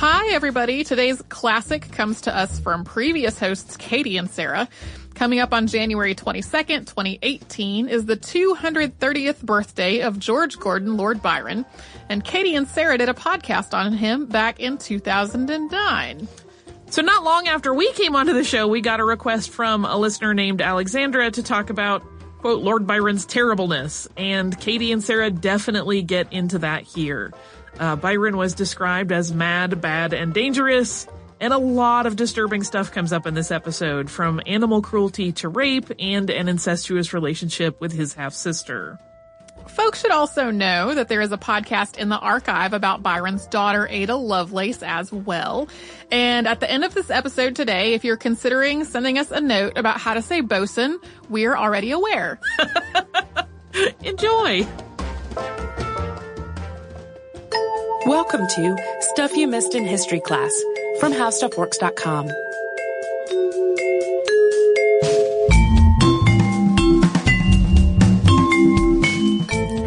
Hi, everybody. Today's classic comes to us from previous hosts Katie and Sarah. Coming up on January 22nd, 2018 is the 230th birthday of George Gordon, Lord Byron. And Katie and Sarah did a podcast on him back in 2009. So not long after we came onto the show, we got a request from a listener named Alexandra to talk about, quote, Lord Byron's terribleness. And Katie and Sarah definitely get into that here. Byron was described as mad, bad, and dangerous. And a lot of disturbing stuff comes up in this episode, from animal cruelty to rape and an incestuous relationship with his half-sister. Folks should also know that there is a podcast in the archive about Byron's daughter, Ada Lovelace, as well. And at the end of this episode today, if you're considering sending us a note about how to say bosun, we're already aware. Enjoy! Welcome to Stuff You Missed in History Class from HowStuffWorks.com.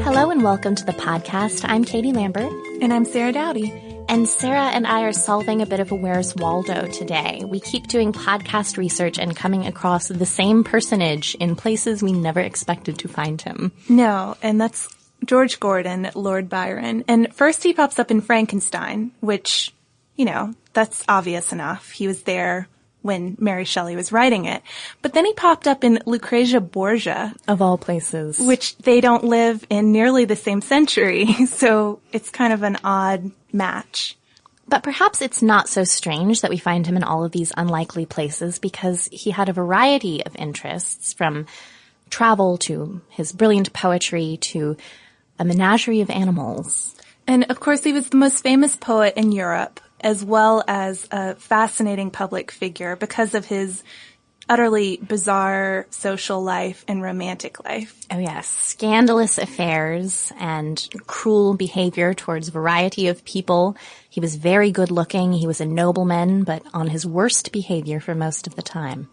Hello and welcome to the podcast. I'm Katie Lambert. And I'm Sarah Dowdy. And Sarah and I are solving a bit of a Where's Waldo today. We keep doing podcast research and coming across the same personage in places we never expected to find him. No, and that's George Gordon, Lord Byron. And first he pops up in Frankenstein, which, you know, that's obvious enough. He was there when Mary Shelley was writing it. But then he popped up in Lucrezia Borgia. Of all places. Which they don't live in nearly the same century. So it's kind of an odd match. But perhaps it's not so strange that we find him in all of these unlikely places, because he had a variety of interests, from travel to his brilliant poetry to a menagerie of animals. And of course he was the most famous poet in Europe, as well as a fascinating public figure because of his utterly bizarre social life and romantic life. Oh yes, scandalous affairs and cruel behavior towards a variety of people. He was very good looking, he was a nobleman, but on his worst behavior for most of the time.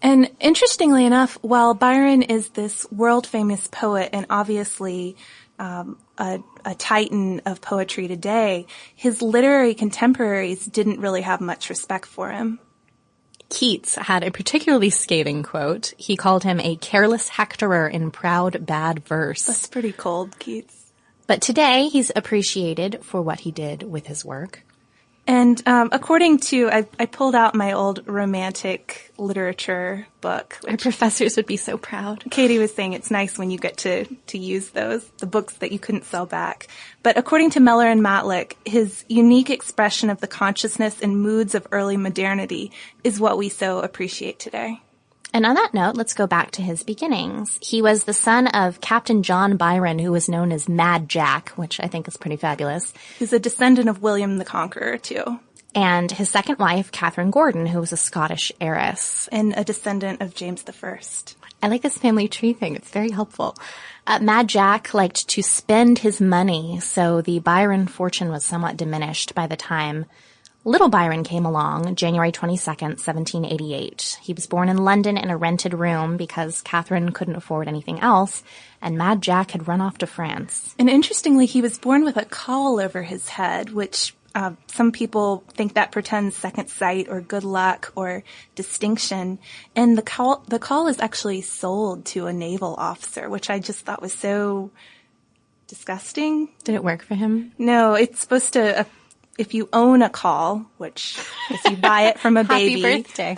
And interestingly enough, while Byron is this world-famous poet and obviously a titan of poetry today, his literary contemporaries didn't really have much respect for him. Keats had a particularly scathing quote. He called him a careless hectorer in proud, bad verse. That's pretty cold, Keats. But today, he's appreciated for what he did with his work. And according to, I pulled out my old romantic literature book. Our professors would be so proud. Katie was saying it's nice when you get to use those, the books that you couldn't sell back. But according to Meller and Matlack, his unique expression of the consciousness and moods of early modernity is what we so appreciate today. And on that note, let's go back to his beginnings. He was the son of Captain John Byron, who was known as Mad Jack, which I think is pretty fabulous. He's a descendant of William the Conqueror, too. And his second wife, Catherine Gordon, who was a Scottish heiress. And a descendant of James I. I like this family tree thing. It's very helpful. Mad Jack liked to spend his money, so the Byron fortune was somewhat diminished by the time Little Byron came along, January 22nd, 1788. He was born in London in a rented room because Catherine couldn't afford anything else, and Mad Jack had run off to France. And interestingly, he was born with a caul over his head, which some people think that portends second sight or good luck or distinction. And the caul is actually sold to a naval officer, which I just thought was so disgusting. Did it work for him? No, it's supposed to... if you own a caul, which if you buy it from a baby, Happy birthday.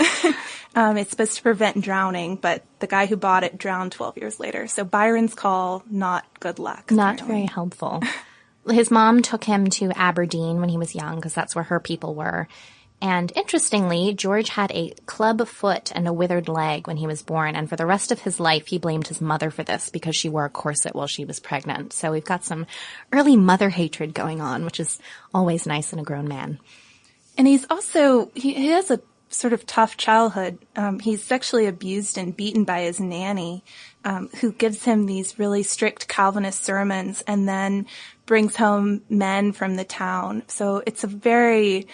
It's supposed to prevent drowning, but the guy who bought it drowned 12 years later. So Byron's caul, not good luck. Not apparently. very helpful. His mom took him to Aberdeen when he was young because that's where her people were. And interestingly, George had a club foot and a withered leg when he was born, and for the rest of his life, he blamed his mother for this because she wore a corset while she was pregnant. So we've got some early mother hatred going on, which is always nice in a grown man. And he's also, he has a sort of tough childhood. He's sexually abused and beaten by his nanny, who gives him these really strict Calvinist sermons and then brings home men from the town. So it's a very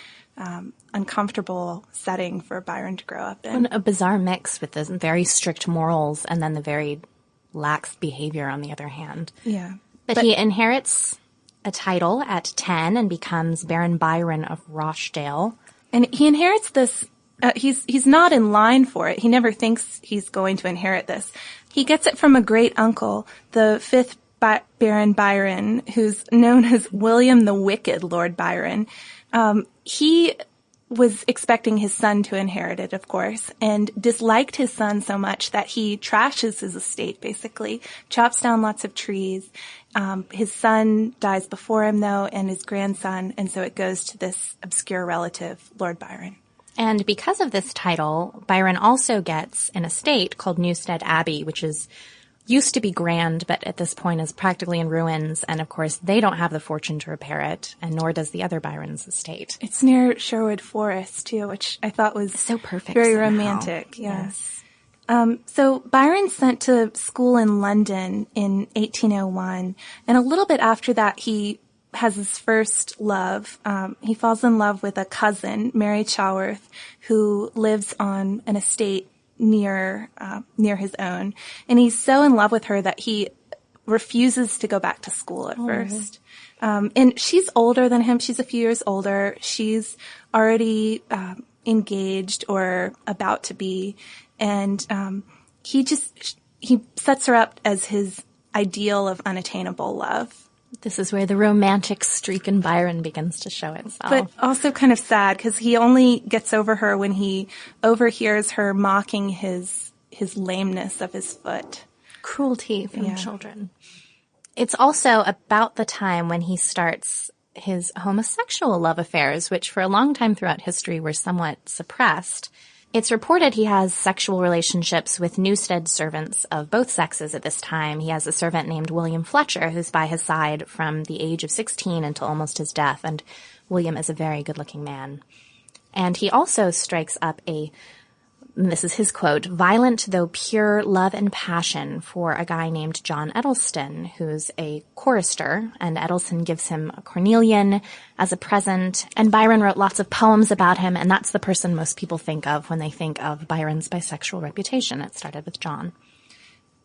uncomfortable setting for Byron to grow up in. And a bizarre mix with the very strict morals and then the very lax behavior on the other hand. Yeah. But he inherits a title at 10 and becomes Baron Byron of Rochdale. And he inherits this. He's not in line for it. He never thinks he's going to inherit this. He gets it from a great uncle, the 5th Baron Byron, who's known as William the Wicked Lord Byron. He was expecting his son to inherit it, of course, and disliked his son so much that he trashes his estate, basically, chops down lots of trees. His son dies before him, though, and his grandson, and so it goes to this obscure relative, Lord Byron. And because of this title, Byron also gets an estate called Newstead Abbey, which used to be grand, but at this point is practically in ruins. And of course, they don't have the fortune to repair it, and nor does the other Byron's estate. It's near Sherwood Forest, too, which I thought was so perfect, very somehow. Romantic. Yes. So Byron's sent to school in London in 1801, and a little bit after that, he has his first love. He falls in love with a cousin, Mary Chaworth, who lives on an estate near his own. And he's so in love with her that he refuses to go back to school at first. And she's older than him. She's a few years older. She's already engaged or about to be. And he sets her up as his ideal of unattainable love. This is where the romantic streak in Byron begins to show itself. But also kind of sad, because he only gets over her when he overhears her mocking his lameness of his foot. Cruelty from children. It's also about the time when he starts his homosexual love affairs, which for a long time throughout history were somewhat suppressed. It's reported he has sexual relationships with Newstead servants of both sexes at this time. He has a servant named William Fletcher, who's by his side from the age of 16 until almost his death, and William is a very good-looking man. And he also strikes up and this is his quote, violent though pure love and passion for a guy named John Edelston, who's a chorister, and Edelston gives him a cornelian as a present, and Byron wrote lots of poems about him, and that's the person most people think of when they think of Byron's bisexual reputation. It started with John.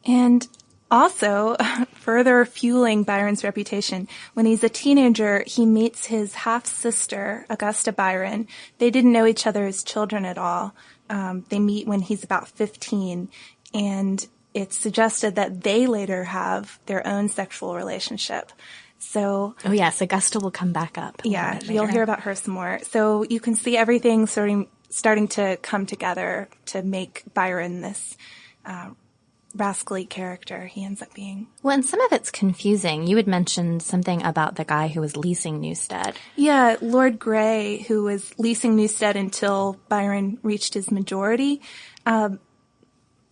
And also, further fueling Byron's reputation, when he's a teenager, he meets his half-sister, Augusta Byron. They didn't know each other as children at all. They meet when he's about 15, and it's suggested that they later have their own sexual relationship. So, oh yes, Augusta will come back up. Yeah, you'll hear about her some more. So you can see everything starting to come together to make Byron this rascally character he ends up being. Well, and some of it's confusing. You had mentioned something about the guy who was leasing Newstead. Yeah, Lord Grey, who was leasing Newstead until Byron reached his majority,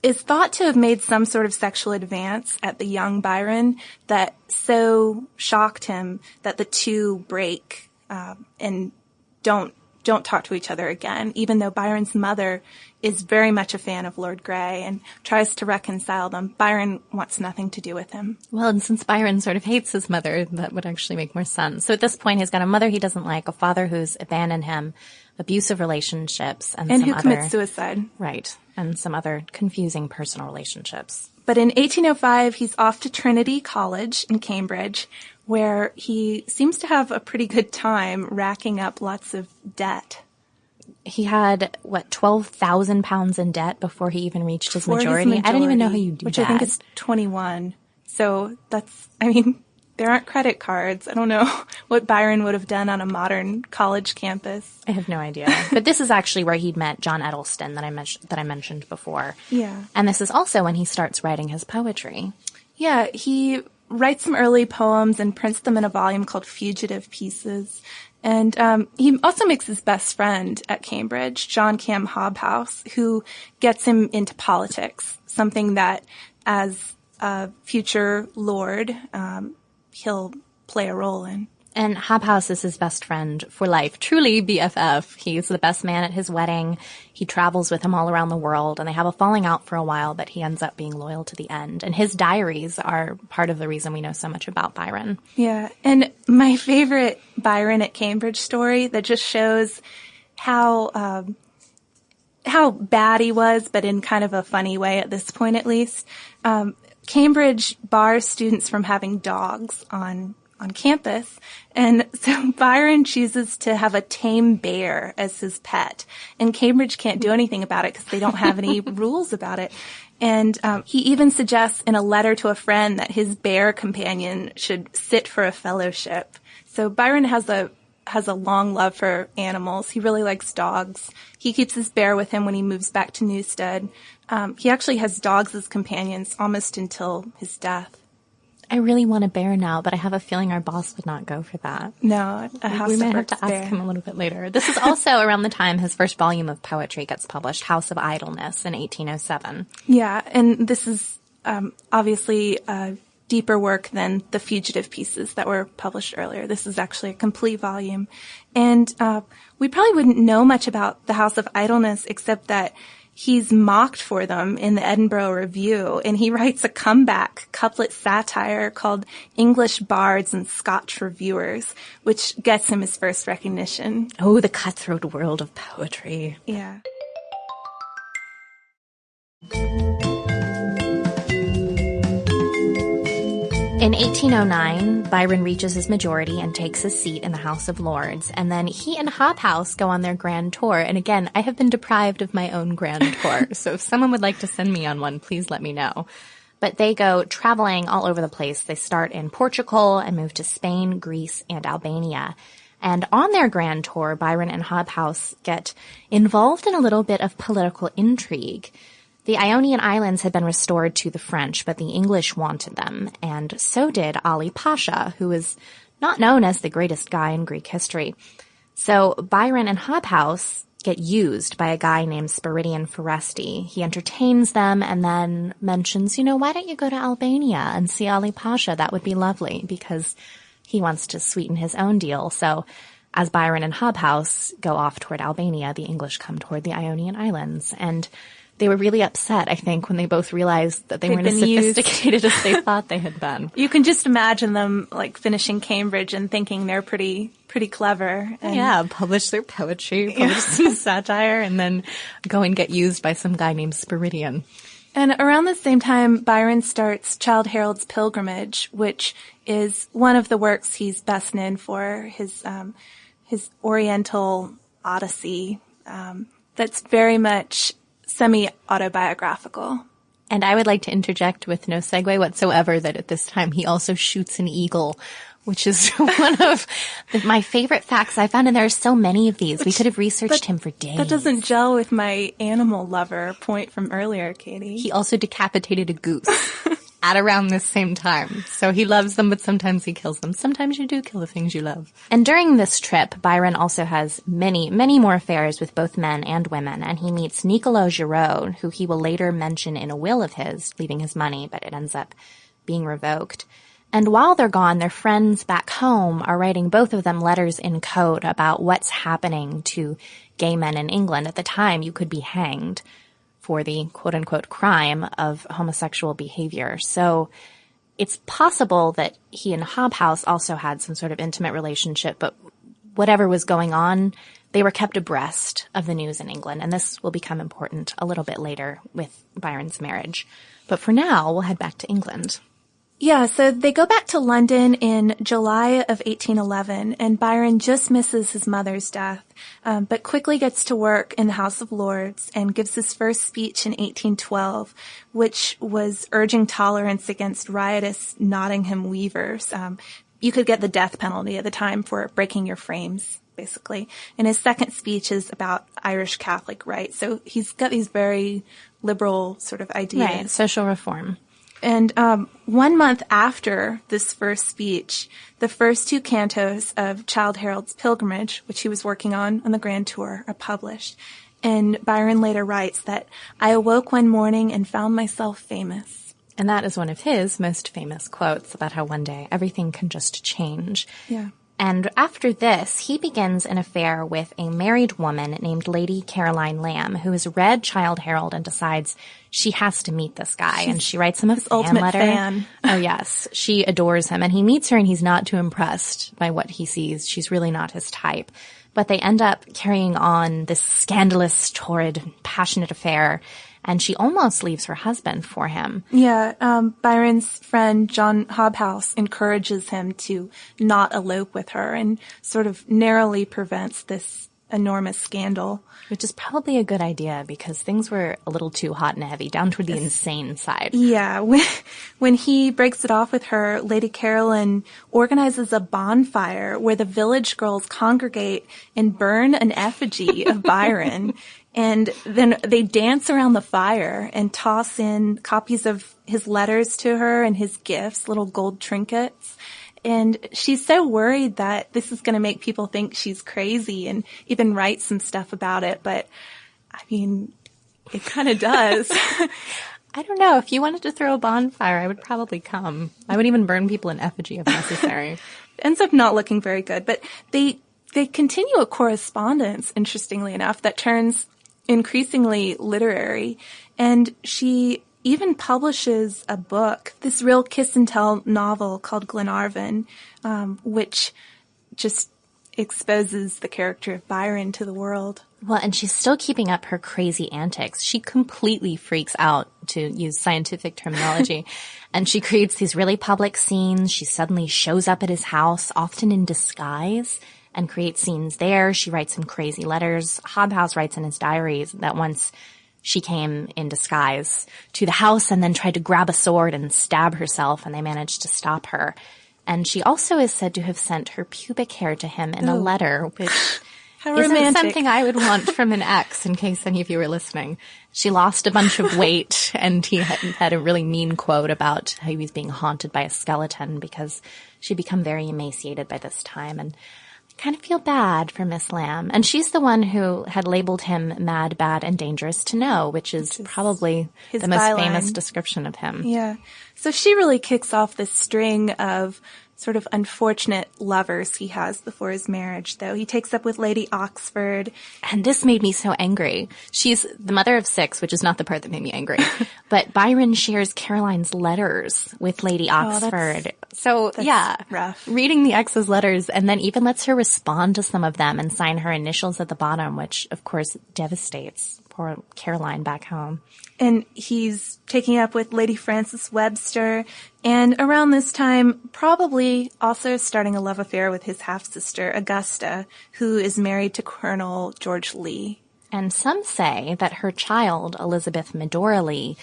is thought to have made some sort of sexual advance at the young Byron that so shocked him that the two break and don't talk to each other again, even though Byron's mother is very much a fan of Lord Grey and tries to reconcile them. Byron wants nothing to do with him. Well, and since Byron sort of hates his mother, that would actually make more sense. So at this point, he's got a mother he doesn't like, a father who's abandoned him, abusive relationships, and who commits suicide. Right, and some other confusing personal relationships. But in 1805, he's off to Trinity College in Cambridge, where he seems to have a pretty good time racking up lots of debt. He had, 12,000 pounds in debt before he even reached his majority? I don't even know how you do which that. I think is 21. So there aren't credit cards. I don't know what Byron would have done on a modern college campus. I have no idea. But this is actually where he'd met John Edelston that I mentioned before. Yeah. And this is also when he starts writing his poetry. Yeah, he writes some early poems and prints them in a volume called Fugitive Pieces. And he also makes his best friend at Cambridge, John Cam Hobhouse, who gets him into politics, something that as a future lord, he'll play a role in. And Hobhouse is his best friend for life, truly BFF. He's the best man at his wedding. He travels with him all around the world, and they have a falling out for a while, but he ends up being loyal to the end. And his diaries are part of the reason we know so much about Byron. Yeah, and my favorite Byron at Cambridge story that just shows how bad he was, but in kind of a funny way at this point at least. Cambridge bars students from having dogs on on campus. And so Byron chooses to have a tame bear as his pet. And Cambridge can't do anything about it because they don't have any rules about it. And he even suggests in a letter to a friend that his bear companion should sit for a fellowship. So Byron has a long love for animals. He really likes dogs. He keeps his bear with him when he moves back to Newstead. He actually has dogs as companions almost until his death. I really want a bear now, but I have a feeling our boss would not go for that. No, we might have to ask him a little bit later. This is also around the time his first volume of poetry gets published, House of Idleness, in 1807. Yeah, and this is obviously deeper work than the fugitive pieces that were published earlier. This is actually a complete volume. And we probably wouldn't know much about the House of Idleness except that he's mocked for them in the Edinburgh Review, and he writes a comeback couplet satire called English Bards and Scotch Reviewers, which gets him his first recognition. Oh, the cutthroat world of poetry. Yeah. In 1809, Byron reaches his majority and takes his seat in the House of Lords, and then he and Hobhouse go on their grand tour. And again, I have been deprived of my own grand tour, so if someone would like to send me on one, please let me know. But they go traveling all over the place. They start in Portugal and move to Spain, Greece, and Albania. And on their grand tour, Byron and Hobhouse get involved in a little bit of political intrigue. The Ionian Islands had been restored to the French, but the English wanted them, and so did Ali Pasha, who is not known as the greatest guy in Greek history. So Byron and Hobhouse get used by a guy named Spiridion Foresti. He entertains them and then mentions, why don't you go to Albania and see Ali Pasha? That would be lovely, because he wants to sweeten his own deal. So as Byron and Hobhouse go off toward Albania, the English come toward the Ionian Islands, and they were really upset, I think, when they both realized that they weren't as sophisticated as they thought they had been. You can just imagine them finishing Cambridge and thinking they're pretty clever. And publish their poetry, publish some satire, and then go and get used by some guy named Spiridion. And around the same time, Byron starts Childe Harold's Pilgrimage, which is one of the works he's best known for, his Oriental Odyssey, that's very much semi-autobiographical. And I would like to interject with no segue whatsoever that at this time he also shoots an eagle, which is one of my favorite facts I found, and there are so many of these. We could have researched him for days. That doesn't gel with my animal lover point from earlier, Katie. He also decapitated a goose at around this same time. So he loves them, but sometimes he kills them. Sometimes you do kill the things you love. And during this trip, Byron also has many, many more affairs with both men and women, and he meets Niccolo Giraud, who he will later mention in a will of his, leaving his money, but it ends up being revoked. And while they're gone, their friends back home are writing both of them letters in code about what's happening to gay men in England. At the time, you could be hanged for the quote-unquote crime of homosexual behavior. So it's possible that he and Hobhouse also had some sort of intimate relationship, but whatever was going on, they were kept abreast of the news in England, and this will become important a little bit later with Byron's marriage. But for now, we'll head back to England. Yeah, so they go back to London in July of 1811, and Byron just misses his mother's death, but quickly gets to work in the House of Lords and gives his first speech in 1812, which was urging tolerance against riotous Nottingham weavers. You could get the death penalty at the time for breaking your frames, basically. And his second speech is about Irish Catholic rights. So he's got these very liberal sort of ideas. Right, social reform. And 1 month after this first speech, the first two cantos of Childe Harold's Pilgrimage, which he was working on the Grand Tour, are published. And Byron later writes that, "I awoke one morning and found myself famous." And that is one of his most famous quotes about how one day everything can just change. Yeah. And after this, he begins an affair with a married woman named Lady Caroline Lamb, who has read Childe Harold and decides she has to meet this guy. And she writes him a fan ultimate letter. Fan. Oh, yes. She adores him. And he meets her and he's not too impressed by what he sees. She's really not his type. But they end up carrying on this scandalous, torrid, passionate affair. and she almost leaves her husband for him. Yeah, Byron's friend John Hobhouse encourages him to not elope with her and sort of narrowly prevents this enormous scandal. Which is probably a good idea because things were a little too hot and heavy, down toward the insane side. Yeah, when he breaks it off with her, Lady Caroline organizes a bonfire where the village girls congregate and burn an effigy of Byron. And then they dance around the fire and toss in copies of his letters to her and his gifts, little gold trinkets. And she's so worried that this is going to make people think she's crazy and even write some stuff about it. But, I mean, it kind of does. I don't know. If you wanted to throw a bonfire, I would probably come. I would even burn people in effigy if necessary. Ends up not looking very good. But they continue a correspondence, interestingly enough, that turns increasingly literary. And she even publishes a book, this real kiss-and-tell novel called Glenarvan, which just exposes the character of Byron to the world. Well, and she's still keeping up her crazy antics. She completely freaks out, to use scientific terminology, and she creates these really public scenes. She suddenly shows up at his house, often in disguise, and creates scenes there. She writes some crazy letters. Hobhouse writes in his diaries that once she came in disguise to the house and then tried to grab a sword and stab herself, and they managed to stop her. And she also is said to have sent her pubic hair to him in a letter, which isn't something I would want from an ex, in case any of you are listening. She lost a bunch of weight, and he had a really mean quote about how he was being haunted by a skeleton because she'd become very emaciated by this time. And kind of feel bad for Miss Lamb. And she's the one who had labeled him mad, bad, and dangerous to know, which is probably the most famous description of him. Yeah. So she really kicks off this string of sort of unfortunate lovers he has before his marriage, though. He takes up with Lady Oxford. And this made me so angry. She's the mother of 6, which is not the part that made me angry. But Byron shares Caroline's letters with Lady Oxford. That's rough. Reading the ex's letters, and then even lets her respond to some of them and sign her initials at the bottom, which, of course, devastates poor Caroline back home. And he's taking up with Lady Frances Webster, and around this time, probably also starting a love affair with his half-sister, Augusta, who is married to Colonel George Lee. And some say that her child, Elizabeth Medora Lee,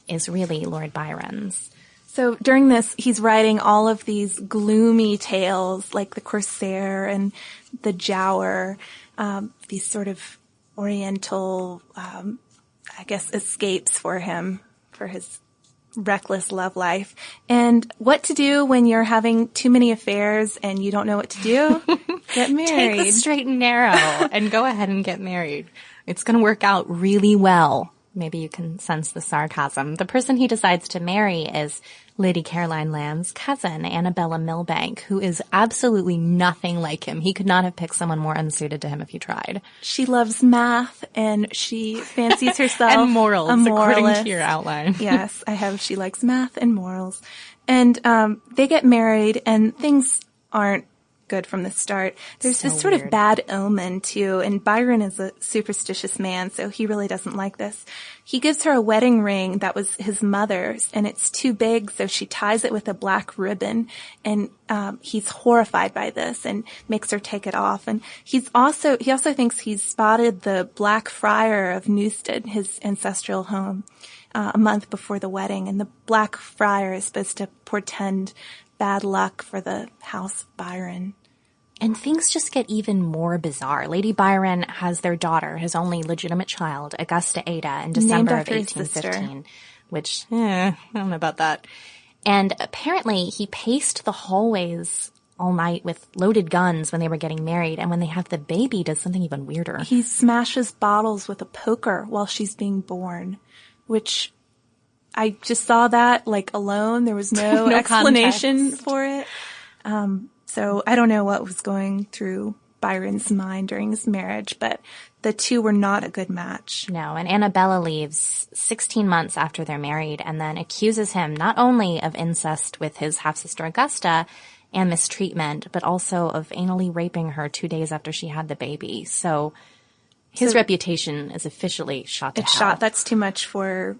is really Lord Byron's. So during this, he's writing all of these gloomy tales, like the Corsair and the Giaour, these sort of oriental escapes for him, for his reckless love life. And what to do when you're having too many affairs and you don't know what to do? Get married. Take the straight and narrow and go ahead and get married. It's going to work out really well. Maybe you can sense the sarcasm. The person he decides to marry is Lady Caroline Lamb's cousin, Annabella Milbank, who is absolutely nothing like him. He could not have picked someone more unsuited to him if he tried. She loves math, and she fancies herself and morals, a moralist. According to your outline. Yes, I have. She likes math and morals. And they get married, and things aren't good from the start. There's this sort of bad omen, too, and Byron is a superstitious man, so he really doesn't like this. He gives her a wedding ring that was his mother's, and it's too big, so she ties it with a black ribbon, and he's horrified by this and makes her take it off. And he also thinks he's spotted the Black Friar of Newstead, his ancestral home, a month before the wedding, and the Black Friar is supposed to portend bad luck for the House of Byron. And things just get even more bizarre. Lady Byron has their daughter, his only legitimate child, Augusta Ada, in December of 1815, which, I don't know about that. And apparently he paced the hallways all night with loaded guns when they were getting married, and when they have the baby, does something even weirder. He smashes bottles with a poker while she's being born, which I just saw that, alone. There was no explanation for it. So I don't know what was going through Byron's mind during his marriage, but the two were not a good match. No, and Annabella leaves 16 months after they're married and then accuses him not only of incest with his half-sister Augusta and mistreatment, but also of anally raping her 2 days after she had the baby. So His reputation is officially shot to hell. That's too much for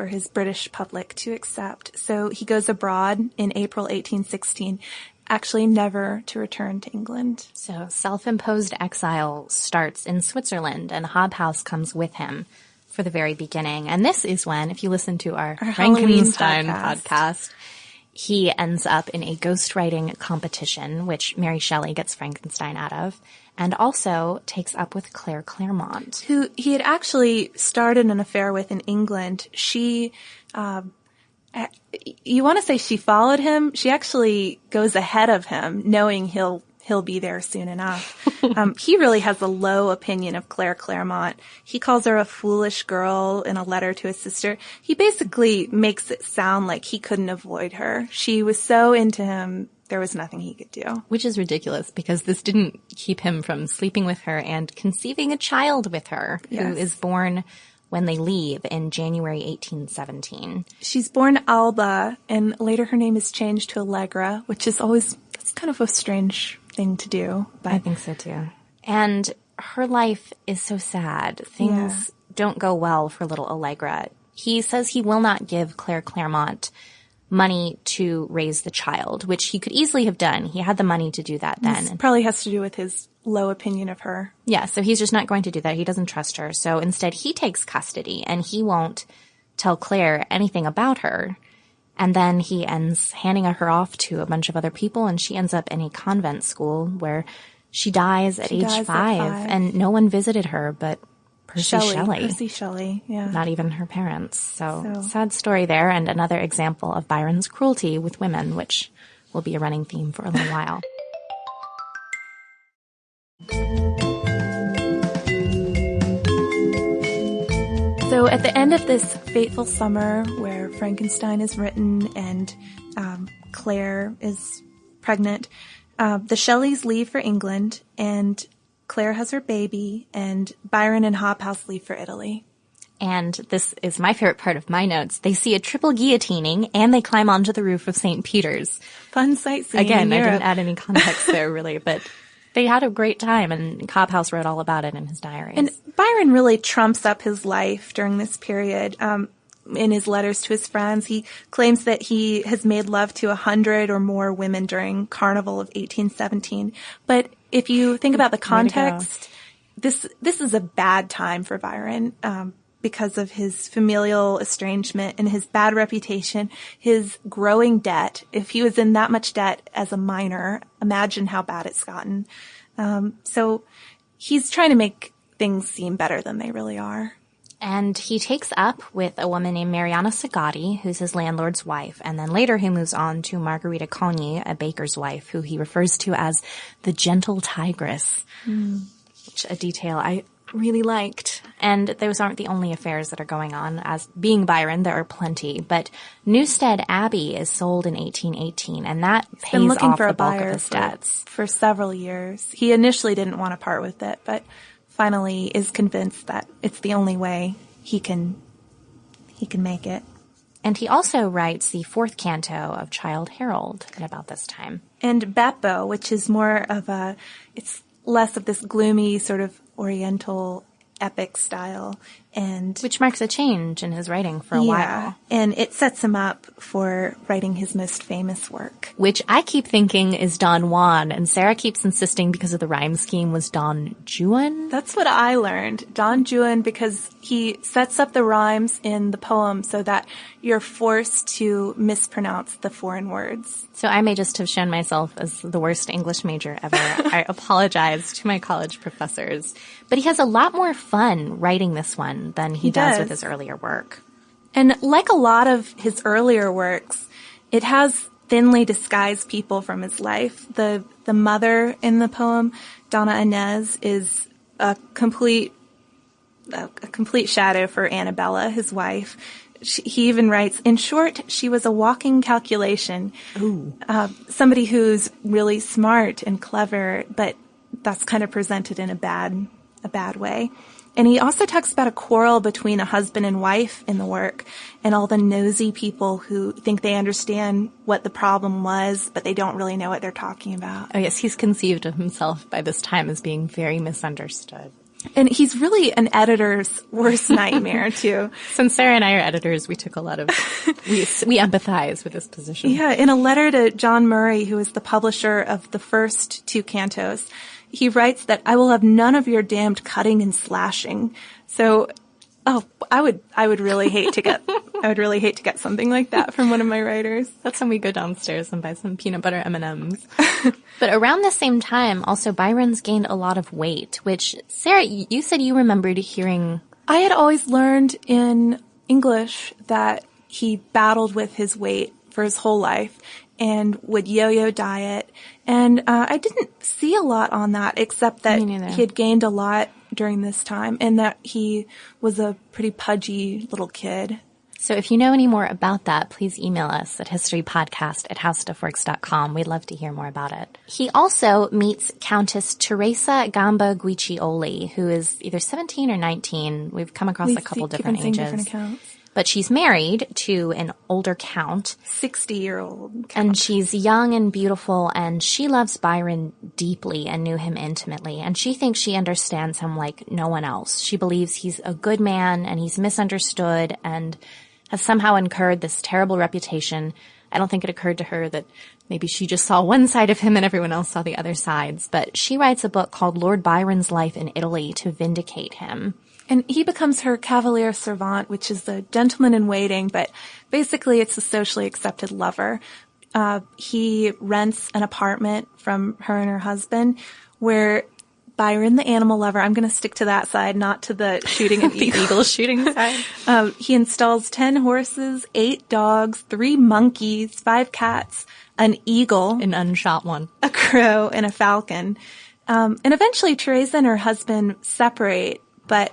his British public to accept. So he goes abroad in April 1816, actually never to return to England. So self-imposed exile starts in Switzerland, and Hobhouse comes with him for the very beginning. And this is when, if you listen to our Frankenstein podcast, he ends up in a ghostwriting competition, which Mary Shelley gets Frankenstein out of, and also takes up with Claire Clairmont, who he had actually started an affair with in England. She, you want to say she followed him? She actually goes ahead of him, knowing he'll be there soon enough. He really has a low opinion of Claire Clairmont. He calls her a foolish girl in a letter to his sister. He basically makes it sound like he couldn't avoid her. She was so into him, there was nothing he could do. Which is ridiculous, because this didn't keep him from sleeping with her and conceiving a child with her, who is born when they leave in January 1817. She's born Alba, and later her name is changed to Allegra, which is that's kind of a strange thing to do. But I think so too. And her life is so sad. Things don't go well for little Allegra. He says he will not give Claire Clairmont money to raise the child, which he could easily have done. He had the money to do that then. This probably has to do with his low opinion of her. Yeah, so he's just not going to do that. He doesn't trust her. So instead he takes custody, and he won't tell Claire anything about her. And then he ends handing her off to a bunch of other people, and she ends up in a convent school where she dies at age 5, and no one visited her but Percy Shelley. Yeah. Not even her parents. So sad story there, and another example of Byron's cruelty with women, which will be a running theme for a little while. So at the end of this fateful summer where Frankenstein is written and Claire is pregnant, the Shelleys leave for England, and Claire has her baby, and Byron and Hobhouse leave for Italy. And this is my favorite part of my notes. They see a triple guillotining, and they climb onto the roof of St. Peter's. Fun sightseeing. Again, I didn't add any context there, really, but they had a great time, and Hobhouse wrote all about it in his diaries. And Byron really trumps up his life during this period. In his letters to his friends, he claims that he has made love to 100 or more women during Carnival of 1817. But if you think about the context, this is a bad time for Byron, because of his familial estrangement and his bad reputation, his growing debt. If he was in that much debt as a minor, imagine how bad it's gotten. So he's trying to make things seem better than they really are. And he takes up with a woman named Mariana Sagatti, who's his landlord's wife, and then later he moves on to Margarita Cogni, a baker's wife, who he refers to as the gentle tigress, which a detail I really liked. And those aren't the only affairs that are going on. As being Byron, there are plenty, but Newstead Abbey is sold in 1818, and that pays off the bulk of his debts. For several years. He initially didn't want to part with it, but finally is convinced that it's the only way he can make it. And he also writes the 4th canto of Childe Harold at about this time. And Beppo, which is more of it's less of this gloomy sort of Oriental epic style, and which marks a change in his writing for a while. And it sets him up for writing his most famous work, which I keep thinking is Don Juan, and Sarah keeps insisting because of the rhyme scheme was Don Juan. That's what I learned, Don Juan, because he sets up the rhymes in the poem so that you're forced to mispronounce the foreign words. So I may just have shown myself as the worst English major ever. I apologize to my college professors. But he has a lot more fun writing this one than he does with his earlier work. And like a lot of his earlier works, it has thinly disguised people from his life. The mother in the poem, Donna Inez, is a complete shadow for Annabella, his wife. He even writes, in short, she was a walking calculation. Somebody who's really smart and clever, but that's kind of presented in a bad way. And he also talks about a quarrel between a husband and wife in the work, and all the nosy people who think they understand what the problem was, but they don't really know what they're talking about. Oh yes, he's conceived of himself by this time as being very misunderstood. And he's really an editor's worst nightmare, too. Since Sarah and I are editors, we took a lot of, we empathize with this position. Yeah, in a letter to John Murray, who is the publisher of the first 2 cantos, he writes that I will have none of your damned cutting and slashing. So, I would really hate to get something like that from one of my writers. That's when we go downstairs and buy some peanut butter M&Ms. But around the same time, also Byron's gained a lot of weight, which, Sarah, you said you remembered hearing. I had always learned in English that he battled with his weight for his whole life and would yo-yo diet. And I didn't see a lot on that, except that he had gained a lot during this time and that he was a pretty pudgy little kid. So if you know any more about that, please email us at historypodcast@howstuffworks.com. We'd love to hear more about it. He also meets Countess Teresa Gamba Guiccioli, who is either 17 or 19. We've come across a couple different ages. Different accounts. But she's married to an older count. 60-year-old count. And she's young and beautiful, and she loves Byron deeply and knew him intimately. And she thinks she understands him like no one else. She believes he's a good man and he's misunderstood and has somehow incurred this terrible reputation. I don't think it occurred to her that maybe she just saw one side of him and everyone else saw the other sides. But she writes a book called Lord Byron's Life in Italy to vindicate him. And he becomes her cavalier servant, which is the gentleman in waiting, but basically it's a socially accepted lover. He rents an apartment from her and her husband where Byron, the animal lover, I'm going to stick to that side, not to the shooting of the eagle shooting side. He installs 10 horses, 8 dogs, 3 monkeys, 5 cats, an eagle. An unshot one. A crow, and a falcon. And eventually Teresa and her husband separate. But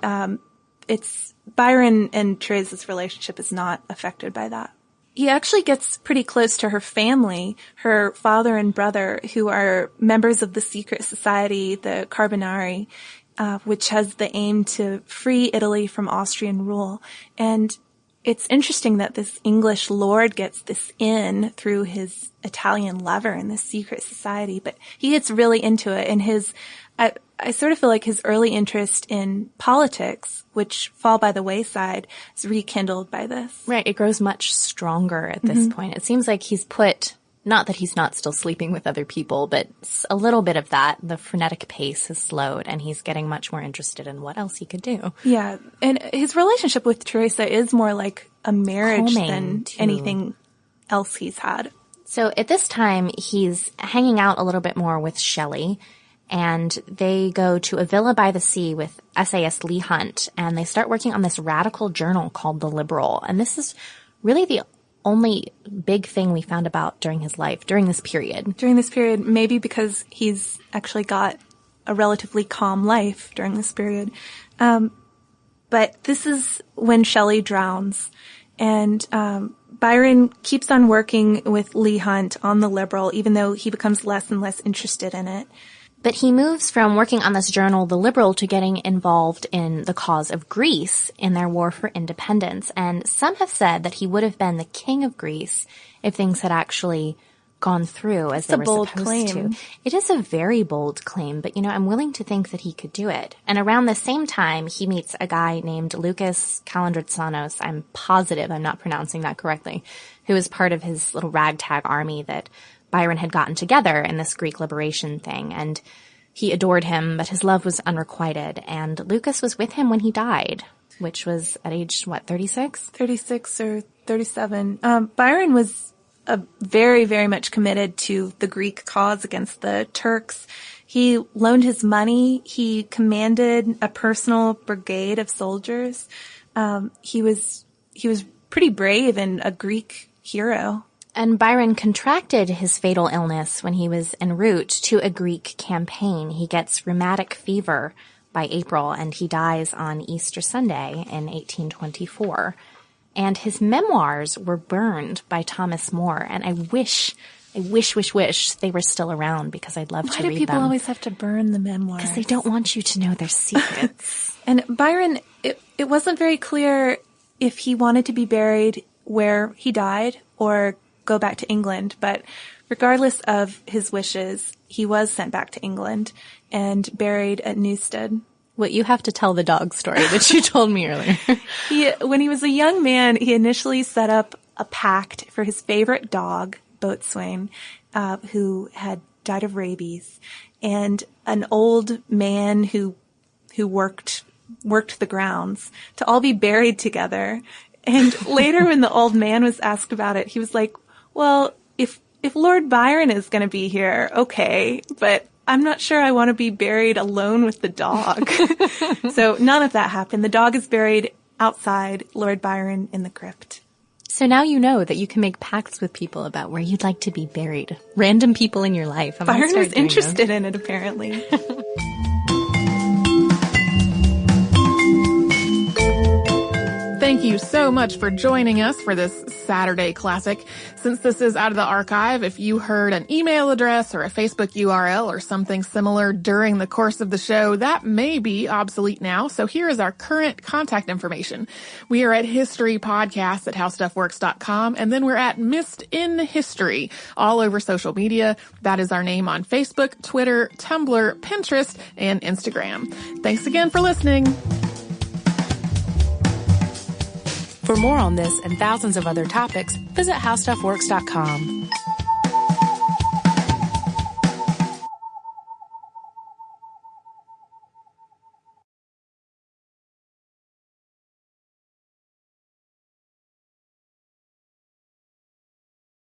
it's Byron and Teresa's relationship is not affected by that. He actually gets pretty close to her family, her father and brother, who are members of the secret society, the Carbonari, which has the aim to free Italy from Austrian rule. And it's interesting that this English lord gets this in through his Italian lover in this secret society, but he gets really into it. And I sort of feel like his early interest in politics, which fall by the wayside, is rekindled by this. Right. It grows much stronger at this point. It seems like he's put, not that he's not still sleeping with other people, but a little bit of that. The frenetic pace has slowed and he's getting much more interested in what else he could do. Yeah. And his relationship with Teresa is more like a marriage than anything else he's had. So at this time, he's hanging out a little bit more with Shelley. And they go to a villa by the sea with essayist Leigh Hunt, and they start working on this radical journal called The Liberal. And this is really the only big thing we found about during his life, during this period. During this period, maybe because he's actually got a relatively calm life during this period. But this is when Shelley drowns. And Byron keeps on working with Leigh Hunt on The Liberal, even though he becomes less and less interested in it. But he moves from working on this journal, The Liberal, to getting involved in the cause of Greece in their war for independence. And some have said that he would have been the king of Greece if things had actually gone through as they were supposed to. It is a very bold claim, but, I'm willing to think that he could do it. And around the same time, he meets a guy named Lucas Kalandritsanos. I'm positive I'm not pronouncing that correctly, who is part of his little ragtag army that Byron had gotten together in this Greek liberation thing, and he adored him, but his love was unrequited. And Lucas was with him when he died, which was at age, 36? 36 or 37. Byron was very, very much committed to the Greek cause against the Turks. He loaned his money. He commanded a personal brigade of soldiers. He was pretty brave and a Greek hero. And Byron contracted his fatal illness when he was en route to a Greek campaign. He gets rheumatic fever by April, and he dies on Easter Sunday in 1824. And his memoirs were burned by Thomas More, and I wish they were still around because I'd love to read them. Why do people always have to burn the memoirs? Because they don't want you to know their secrets. And Byron, it wasn't very clear if he wanted to be buried where he died or go back to England, but regardless of his wishes, he was sent back to England and buried at Newstead. What you have to tell the dog story that you told me earlier. When he was a young man, he initially set up a pact for his favorite dog, Boatswain, who had died of rabies, and an old man who worked the grounds, to all be buried together. And later when the old man was asked about it, he was like, well, if Lord Byron is going to be here, okay, but I'm not sure I want to be buried alone with the dog. So none of that happened. The dog is buried outside, Lord Byron in the crypt. So now you know that you can make pacts with people about where you'd like to be buried. Random people in your life. Byron is interested in it, apparently. Thank you so much for joining us for this Saturday Classic. Since this is out of the archive, if you heard an email address or a Facebook URL or something similar during the course of the show, that may be obsolete now. So here is our current contact information. We are at historypodcast@howstuffworks.com, and then we're at Missed in History all over social media. That is our name on Facebook, Twitter, Tumblr, Pinterest, and Instagram. Thanks again for listening. For more on this and thousands of other topics, visit howstuffworks.com.